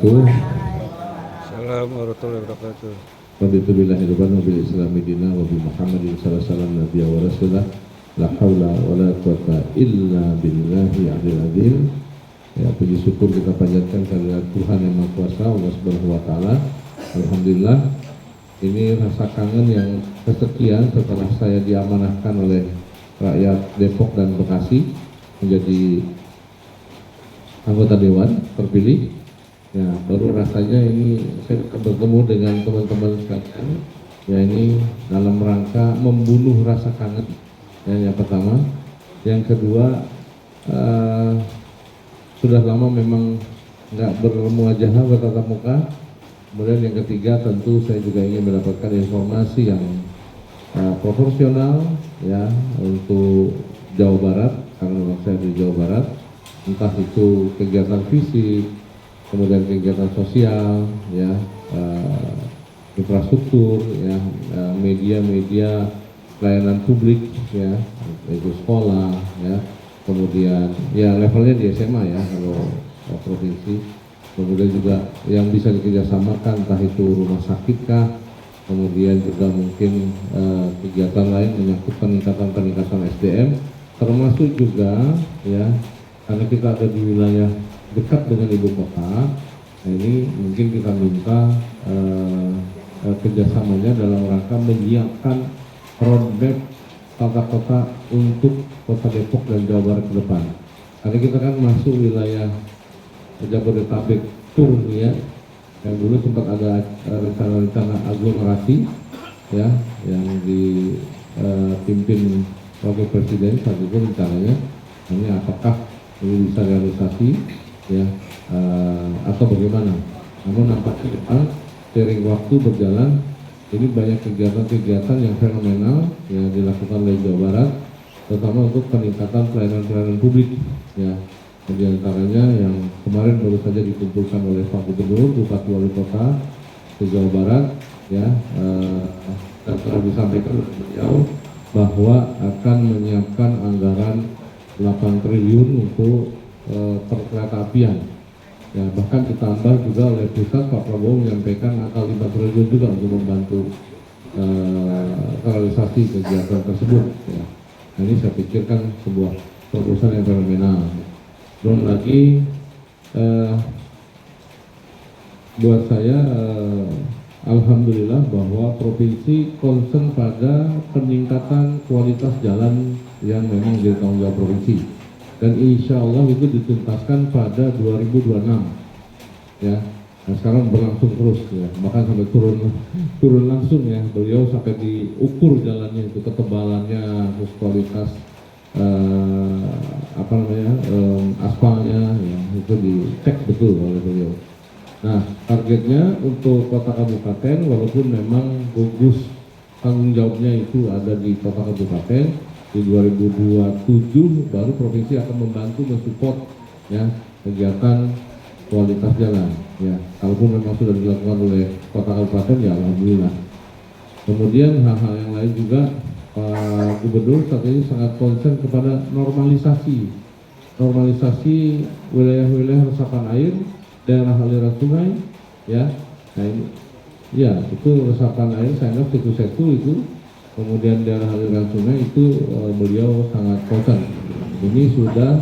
wabarakatuh. Assalamualaikum warahmatullahi wabarakatuh. Raditu billahi rabban wa bil islami dina wa bi Muhammadin sallallahu alaihi wasallam nabiyya wa rasulah. La haula wa la quwata illa billahi aliyil azim. Ya, puji syukur kita panjatkan kepada Tuhan yang Maha Kuasa, Allah Subhanahu wa taala. Alhamdulillah, ini rasa kangen yang kesekian setelah saya diamanahkan oleh rakyat Depok dan Bekasi menjadi anggota dewan terpilih. Ya, baru rasanya ini saya bertemu dengan teman-teman sekalian. Ya, ini dalam rangka membunuh rasa kangen. Ya, yang pertama, yang kedua, sudah lama memang nggak bermuajah bertatap muka. Kemudian yang ketiga, tentu saya juga ingin mendapatkan informasi yang proporsional ya untuk Jawa Barat, karena memang saya di Jawa Barat, entah itu kegiatan fisik, kemudian kegiatan sosial, ya, infrastruktur, ya, media-media pelayanan publik, ya, yaitu sekolah, ya, kemudian ya levelnya di SMA ya kalau provinsi, kemudian juga yang bisa dikerjasamakan entah itu rumah sakit kah, kemudian juga mungkin kegiatan lain menyangkut peningkatan SDM, termasuk juga ya karena kita ada di wilayah dekat dengan ibu kota. Nah, ini mungkin kita minta kerjasamanya dalam rangka menyiapkan roadmap tata kota untuk kota Depok dan Jawa Barat ke depan. Karena kita kan masuk wilayah Jabodetabek Tour ya, yang dulu sempat ada rencana-rencana aglomerasi ya, yang dipimpin Wakil Presiden saat itu rencananya. Ini apakah ini bisa realisasi ya atau bagaimana? Namun nampaknya depan seiring waktu berjalan, ini banyak kegiatan-kegiatan yang fenomenal yang dilakukan oleh Jawa Barat, terutama untuk peningkatan pelayanan publik ya. Di antaranya yang kemarin baru saja dikumpulkan oleh Pak Gubernur, Bupati Wali Kota di Jawa Barat ya, dan telah disampaikan oleh beliau bahwa akan menyiapkan anggaran 8 triliun untuk perkereta-apian. Ya, bahkan ditambah juga oleh pusat, Pak Prabowo menyampaikan angka 5 triliun juga untuk membantu realisasi kegiatan tersebut. Ya. Nah, ini saya pikirkan sebuah terobosan yang fenomenal. Belum lagi buat saya alhamdulillah bahwa provinsi concern pada peningkatan kualitas jalan yang memang jadi tanggung jawab provinsi, dan insya Allah itu dituntaskan pada 2026 ya. Nah, sekarang berlangsung terus ya, bahkan sampai turun langsung ya, beliau sampai diukur jalannya itu, ketebalannya, terus kualitas aspalnya ya, itu dicek betul oleh beliau. Nah, targetnya untuk kota kabupaten, walaupun memang gugus tanggung jawabnya itu ada di kota kabupaten, di 2027 baru provinsi akan membantu mensupport ya kegiatan kualitas jalan ya. Kalaupun memang sudah dilakukan oleh kota kabupaten ya alhamdulillah. Kemudian hal-hal yang lain juga, Pak Gubernur saat ini sangat concern kepada normalisasi wilayah-wilayah resapan air, daerah aliran sungai ya. Nah ini ya, itu resapan air saya anggap setu itu, kemudian daerah aliran sungai itu beliau sangat concern. Ini sudah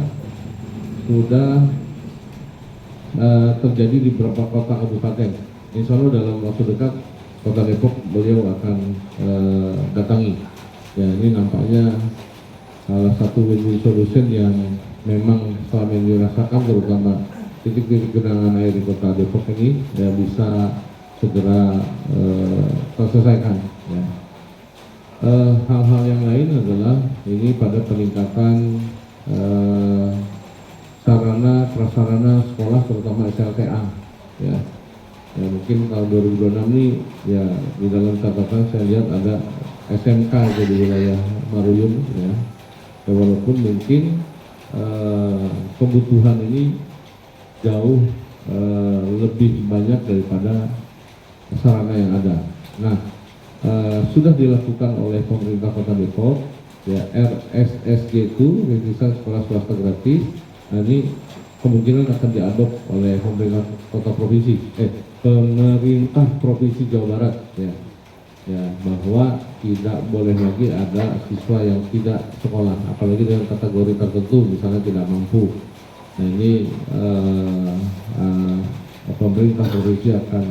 terjadi di beberapa kota kabupaten. Insya Allah dalam waktu dekat kota Depok beliau akan datangi. Ya, ini nampaknya salah satu win-win solution yang memang selama ini dirasakan, terutama titik-titik genangan air di kota Depok ini ya bisa segera terselesaikan. Ya. Hal-hal yang lain adalah ini pada peningkatan sarana prasarana sekolah, terutama SLTA ya. Ya, mungkin tahun 2026 ini ya di dalam catatan saya lihat ada SMK di wilayah Maruyung ya. Ya, walaupun mungkin kebutuhan ini jauh lebih banyak daripada sarana yang ada. Nah, sudah dilakukan oleh pemerintah Kota Depok ya, RSSG itu, rintisan sekolah swasta gratis. Nah, ini kemungkinan akan diadop oleh pemerintah pemerintah provinsi Jawa Barat, ya bahwa tidak boleh lagi ada siswa yang tidak sekolah, apalagi dengan kategori tertentu, misalnya tidak mampu. Nah ini pemerintah provinsi akan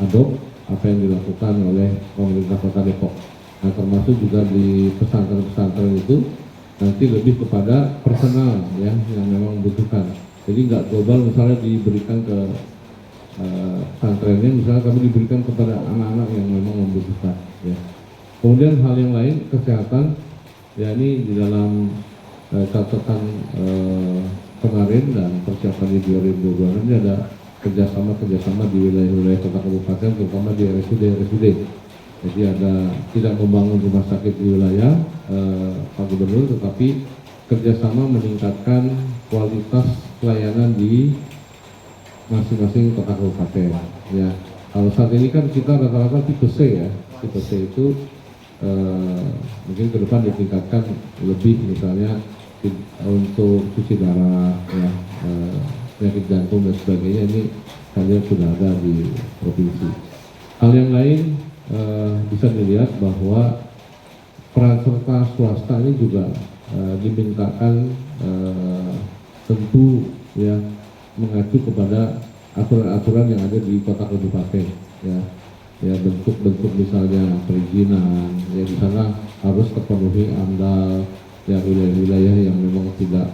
adop apa yang dilakukan oleh pemerintah Kota Depok. Nah termasuk juga di pesantren-pesantren itu nanti lebih kepada personal ya yang memang membutuhkan. Jadi nggak global, misalnya diberikan ke pesantrennya, misalnya kami diberikan kepada anak-anak yang memang membutuhkan. Ya. Kemudian hal yang lain kesehatan, ya ini di dalam catatan kemarin dan persiapan di 2022 ini ada kerjasama di wilayah-wilayah kota kabupaten, terutama di RSUD. Jadi ada tidak membangun rumah sakit di wilayah Pak Gubernur, tetapi kerjasama meningkatkan kualitas pelayanan di masing-masing kota kabupaten. Ya, kalau saat ini kan kita rata-rata tipe C ya, tipe C itu mungkin ke depan ditingkatkan lebih, misalnya untuk cuci darah, ya, penyakit jantung dan sebagainya, ini kalian sudah ada di provinsi. Hal yang lain bisa dilihat bahwa peran serta swasta ini juga dimintakan tentu ya mengacu kepada aturan-aturan yang ada di kota kabupaten, ya bentuk-bentuk misalnya perizinan, ya di sana harus terpenuhi AMDAL, ya wilayah-wilayah yang memang tidak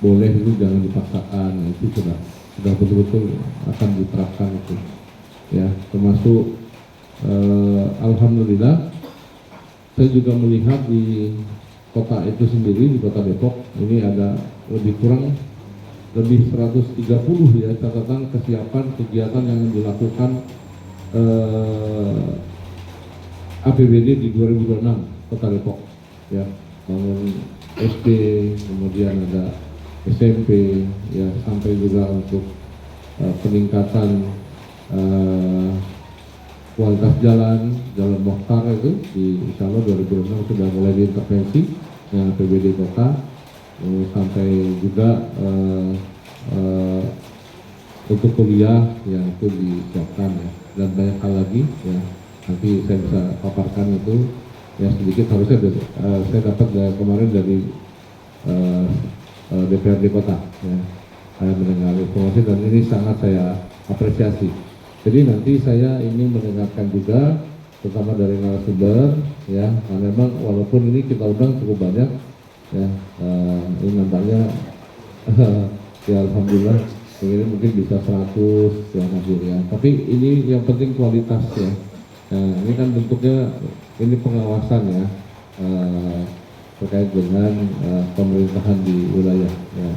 boleh itu jangan dipaksakan. Nah, itu sudah betul-betul akan diterapkan itu, ya termasuk alhamdulillah saya juga melihat di kota itu sendiri, di kota Depok ini ada lebih 130 ya catatan kesiapan kegiatan yang dilakukan APBD di 2026 kota Depok, ya bangun SD, kemudian ada SMP, ya sampai juga untuk peningkatan kualitas jalan Mokhtar itu di insya Allah 2026 sudah mulai diintervensi dengan APBD kota, sampai juga untuk kuliah yang itu disiapkan ya, dan banyak hal lagi ya nanti saya bisa paparkan itu ya sedikit. Harusnya saya dapat kemarin dari DPRD kota ya, saya mendengar informasi dan ini sangat saya apresiasi. Jadi nanti saya ingin mendengarkan juga terutama dari narasumber ya, karena memang walaupun ini kita undang cukup banyak ya, ini nampaknya ya alhamdulillah ini mungkin bisa 100 yang hadir ya, tapi ini yang penting kualitas ya. Nah, ini kan bentuknya ini pengawasan ya terkait dengan pemerintahan di wilayah ya,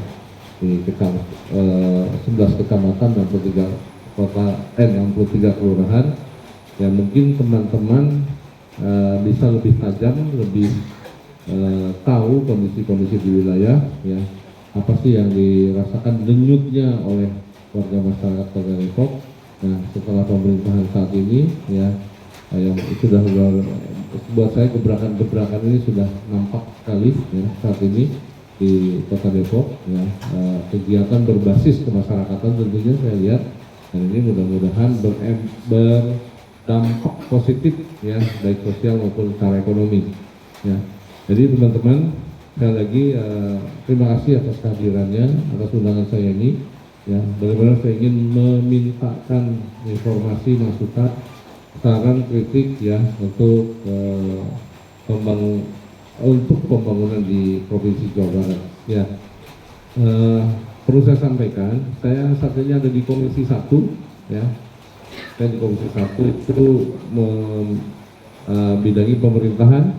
di 11 kecamatan dan 63 kota 63 kelurahan ya. Mungkin teman-teman bisa lebih tajam, lebih tahu kondisi-kondisi di wilayah ya, apa sih yang dirasakan denyutnya oleh warga masyarakat Kota Depok. Nah setelah pemerintahan saat ini ya, yang sudah buat saya gebrakan ini sudah nampak sekali ya saat ini di Kota Depok ya, kegiatan berbasis kemasyarakatan tentunya saya lihat, dan ini mudah-mudahan berdampak positif ya baik sosial maupun secara ekonomi ya. Jadi teman-teman sekali lagi terima kasih atas kehadirannya, atas undangan saya ini ya. Benar-benar saya ingin memintakan informasi, masukan, saran, kritik ya untuk pembangunan di Provinsi Jawa Barat ya. Perlu saya sampaikan, saya saat ini ada di Komisi 1 ya. Saya di Komisi 1 itu bidangi pemerintahan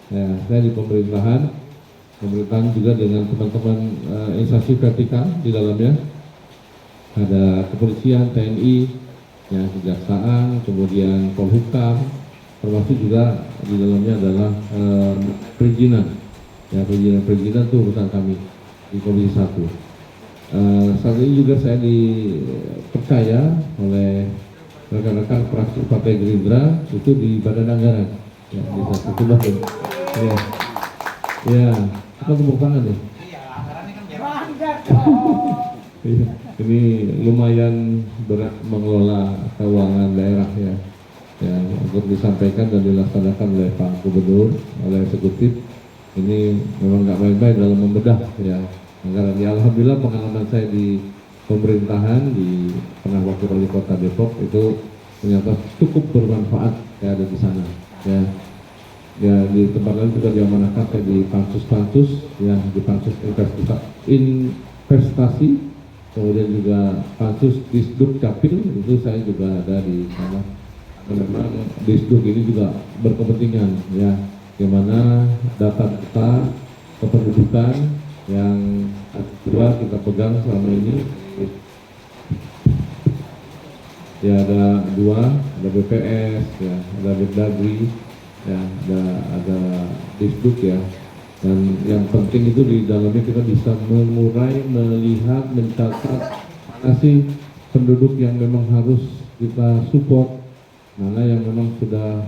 ya. Saya di pemerintahan juga dengan teman-teman instansi vertikal di dalamnya. Ada kepolisian, TNI, ya, kejaksaan, kemudian Polhukam, termasuk juga di dalamnya adalah perizinan. Ya, perizinan itu urusan kami di Komisi 1. Saat ini juga saya dipercaya oleh rekan-rekan fraksi Partai Gerindra itu di Badan Anggaran. Ya, di satu badan. Ya, kita tepuk tangan deh. Ini lumayan berat mengelola keuangan daerah ya. Ya, untuk disampaikan dan dilaksanakan oleh Pak Gubernur, oleh eksekutif, ini memang nggak main-main dalam membedah ya anggaran. Ya, alhamdulillah pengalaman saya di pemerintahan, di pernah wakil wali kota Depok itu ternyata cukup bermanfaat ya ada di sana. Ya, ya di tempat lain juga diamanahkan kayak di pansus-pansus, ya di pansus investasi, kemudian juga pansus Disduk Capil itu saya juga ada di sana. Memang Disduk ini juga berkepentingan ya, gimana data-data kependudukan yang kedua kita pegang selama ini ya ada dua, ada BPS ya, ada Mendagri ya, ada Disduk ya, dan yang penting itu di dalamnya kita bisa mengurai, melihat, mencatat mana sih penduduk yang memang harus kita support, mana yang memang sudah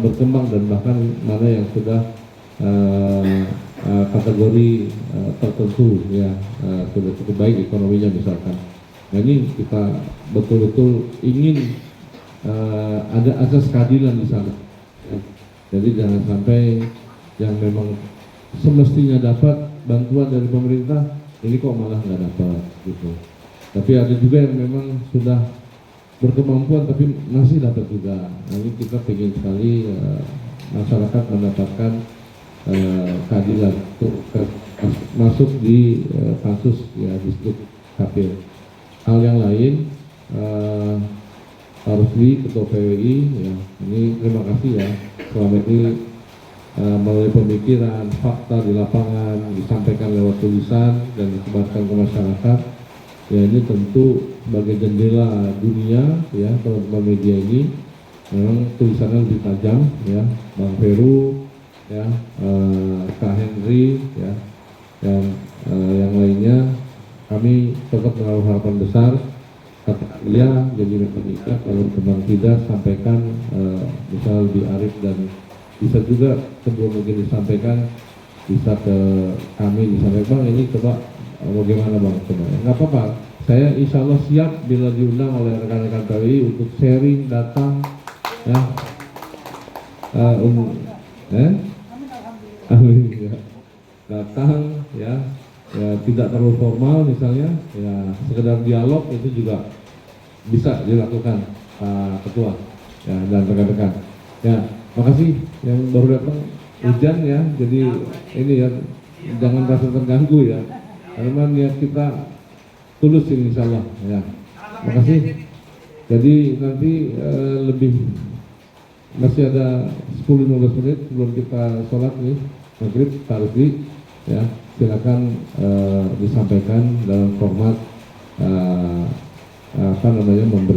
berkembang dan bahkan mana yang sudah kategori tertentu ya sudah cukup baik ekonominya misalkan. Nah ini kita betul-betul ingin ada asas keadilan di sana. Ya. Jadi jangan sampai yang memang semestinya dapat bantuan dari pemerintah ini kok malah nggak dapat gitu. Tapi ada juga yang memang sudah berkemampuan tapi masih dapat juga. Nah, ini kita ingin sekali masyarakat mendapatkan keadilan untuk masuk di pansus ya Disduk Capil. Hal yang lain Pak Rusli Ketua PWI ya, ini terima kasih ya selama ini melalui pemikiran fakta di lapangan disampaikan lewat tulisan dan disebarkan ke masyarakat. Ya ini tentu sebagai jendela dunia ya teman-teman media ini memang tulisannya lebih tajam ya, Bang Peru ya, Kak Henry ya, dan yang lainnya kami tetap menaruh harapan besar kata dia jadi menikah kalau teman tidak sampaikan bisa lebih arif dan bisa juga sebelum mungkin disampaikan bisa ke kami disampaikan ini coba bagaimana Bang coba nggak apa-apa, saya insya Allah siap bila diundang oleh rekan-rekan PWI untuk sharing datang ya amin ya. Datang ya tidak terlalu formal misalnya ya sekedar dialog itu juga bisa dilakukan Pak Ketua ya dan rekan-rekan ya. Makasih yang baru datang hujan ya, jadi ini ya jangan merasa terganggu ya karena niat kita tulus ini insya Allah ya. Makasih. Jadi nanti lebih masih ada 10-15 menit sebelum kita sholat nih maghrib Pak Rusli ya, silakan disampaikan dalam format apa namanya memberikan